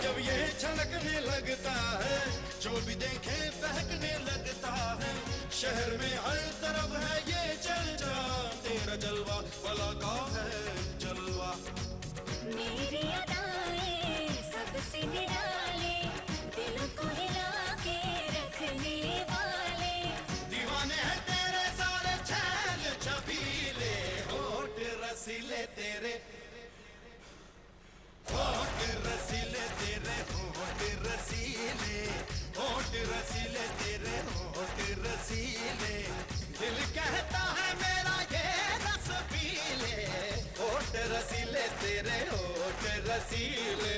जब ये छलकने लगता है, जो भी देखे बहकने लगता है। शहर में हर तरफ है ये चर्चा, तेरा जलवा भला का है जलवा। मेरी अदाएं सबसे निराले, दिल को हिला के रखने वाले। दीवाने हैं तेरे सारे छैल छबीले, होठ रसीले तेरे, होठ रसीले तेरे, होठ रसीले, होठ रसीले तेरे, होठ रसीले। दिल कहता है मेरा ये रस पीले, होठ रसीले तेरे, होठ रसीले।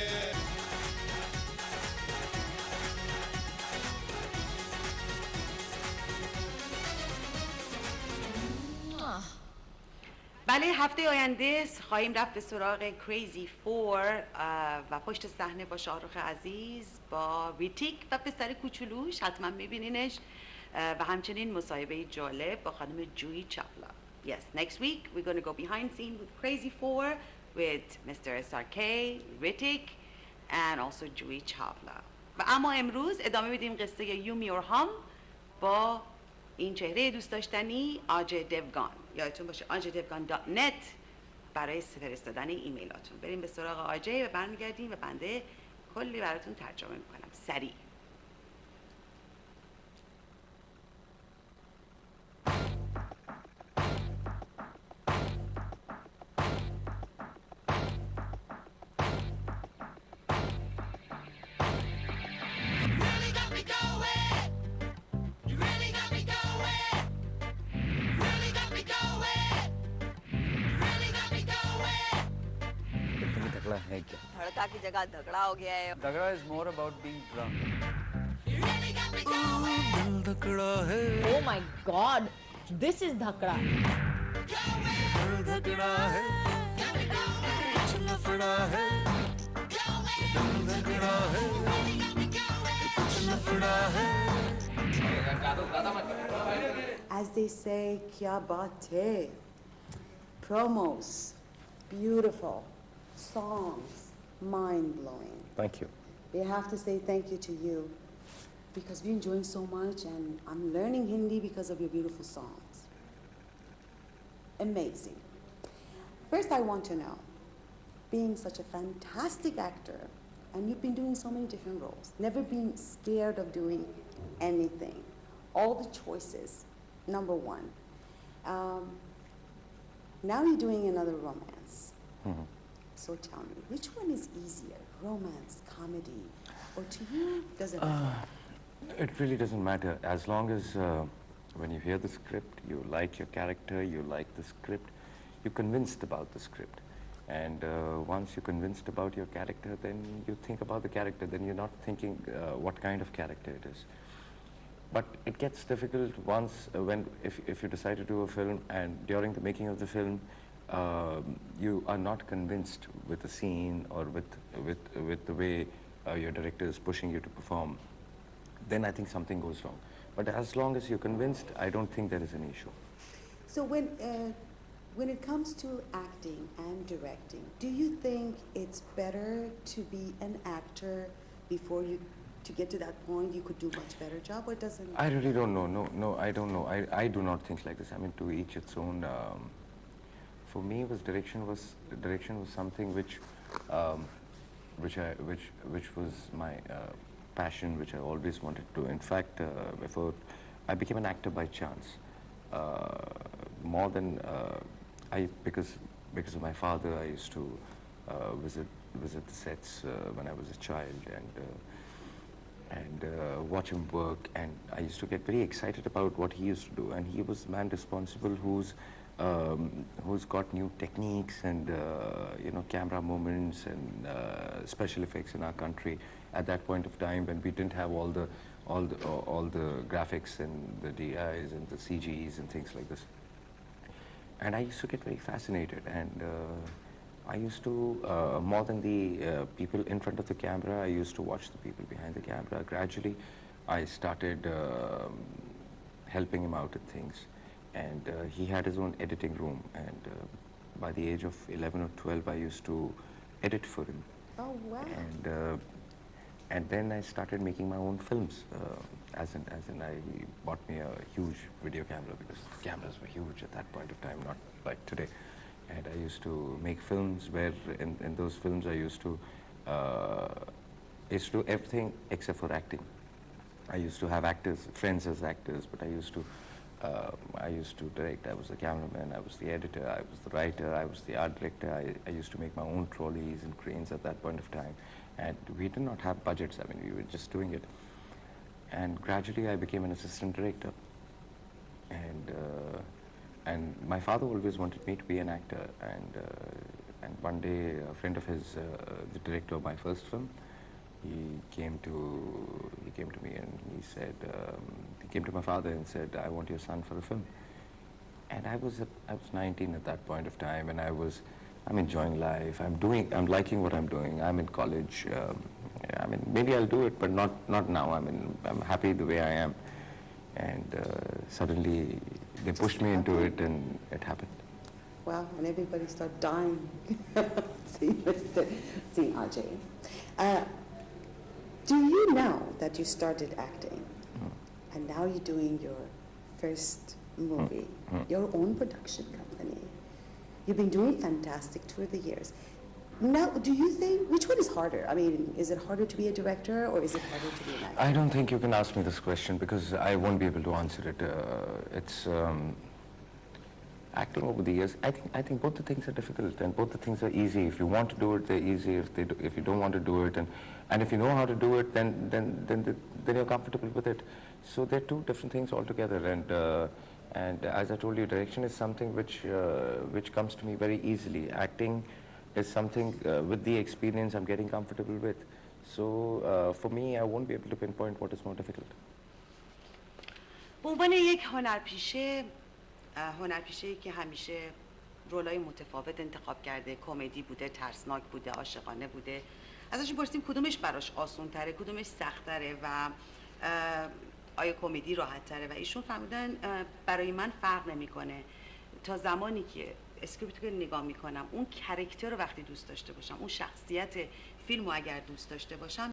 بله هفته آینده خواهیم رفت به سراغ کریزی فور و پشت صحنه با شاهرخ عزیز، با ریتیک و پسر کوچولوش، حتما میبینینش، و همچنین مصاحبه جالب با خانم جویی چاپلا. Yes, next week we're going to go behind scene with Crazy Four with Mr. SRK, Ritik and also جویی چاپلا. و اما امروز ادامه میدیم قصه یومی اورهام با این چهره دوست داشتنی آجه دوگان. یادتون باشه ajdeevgan.net برای فرستادن ایمیلاتون. بریم به سراغ آجه و برمیگردیم و بنده کلی براتون ترجمه میکنم سریع. है क्या? धड़का की जगह धगड़ा हो गया है। Dagra is more about being drunk. दिल धड़कड़ा है, Oh my God, this is dhakda. दिल धड़कड़ा है, कुछ लफड़ा है, दिल धड़कड़ा है, कुछ लफड़ा है। As they say, kya baat hai. Promos, beautiful. Songs, mind-blowing. Thank you. We have to say thank you to you because we're enjoying so much and I'm learning Hindi because of your beautiful songs. Amazing. First, I want to know, being such a fantastic actor, and you've been doing so many different roles, never been scared of doing anything, all the choices, number one. Now you're doing another romance. Mm-hmm. So tell me, which one is easier, romance, comedy, or to you, does it matter? It really doesn't matter as long as when you hear the script, you like your character, you like the script, you're convinced about the script. And once you're convinced about your character, then you think about the character, then you're not thinking what kind of character it is. But it gets difficult once, if you decide to do a film and during the making of the film, you are not convinced with the scene or with the way your director is pushing you to perform, then I think something goes wrong. But as long as you're convinced, I don't think there is an issue. So when it comes to acting and directing, do you think it's better to be an actor before you, to get to that point, you could do much better job, or doesn't? I really don't know. No, I don't know. I do not think like this. I mean, to each its own. For me, direction was something which was my passion, which I always wanted to. In fact, before I became an actor by chance, more than because of my father, I used to visit the sets when I was a child and watch him work, and I used to get very excited about what he used to do. And he was the man responsible who's got new techniques and camera movements and special effects in our country at that point of time when we didn't have all the graphics and the DIs and the CGs and things like this. And I used to get very fascinated, and I used to, more than the people in front of the camera, I used to watch the people behind the camera. Gradually, I started helping him out with things. And he had his own editing room, and by the age of 11 or 12, I used to edit for him. Oh, wow. And And then I started making my own films. As in, I bought me a huge video camera because cameras were huge at that point of time, not like today. And I used to make films where, in those films, I used to do everything except for acting. I used to have actors, friends as actors, but I used to direct. I was the cameraman, I was the editor, I was the writer, I was the art director. I used to make my own trolleys and cranes at that point of time. And we did not have budgets. I mean, we were just doing it. And gradually I became an assistant director. And my father always wanted me to be an actor. And one day, a friend of his, the director of my first film, he came to me and he said, he came to my father and said, I want your son for a film. And I was 19 at that point of time, and I'm enjoying life. I'm liking what I'm doing. I'm in college. I mean, maybe I'll do it, but not now. I mean, I'm happy the way I am. And suddenly they pushed me into it, and it happened. Wow, and everybody started dying. See, Ajay. Do you know that you started acting, and now you're doing your first movie, your own production company? You've been doing fantastic through the years. Now, do you think, which one is harder? I mean, is it harder to be a director, or is it harder to be an actor? I don't think you can ask me this question because I won't be able to answer it. It's acting over the years. I think both the things are difficult and both the things are easy. If you want to do it, they're easy. If you don't want to do it, and if you know how to do it, then you're comfortable with it. So they're two different things altogether. And as I told you, direction is something which comes to me very easily. Acting is something with the experience I'm getting comfortable with. So for me, I won't be able to pinpoint what is more difficult. به عنوان یک هنرپیشه‌ای که همیشه رولای متفاوت انتخاب کرده، کمدی بوده، ترسناک بوده، عاشقانه بوده، ازش پرسیدیم کدومش براش آسون تره، کدومش سخت تره و آیا کمدی راحت تره، و ایشون فرمودن برای من فرق نمیکنه تا زمانی که اسکریپت رو نگاه میکنم، اون کاراکتر رو وقتی دوست داشته باشم، اون شخصیت فیلم رو اگر دوست داشته باشم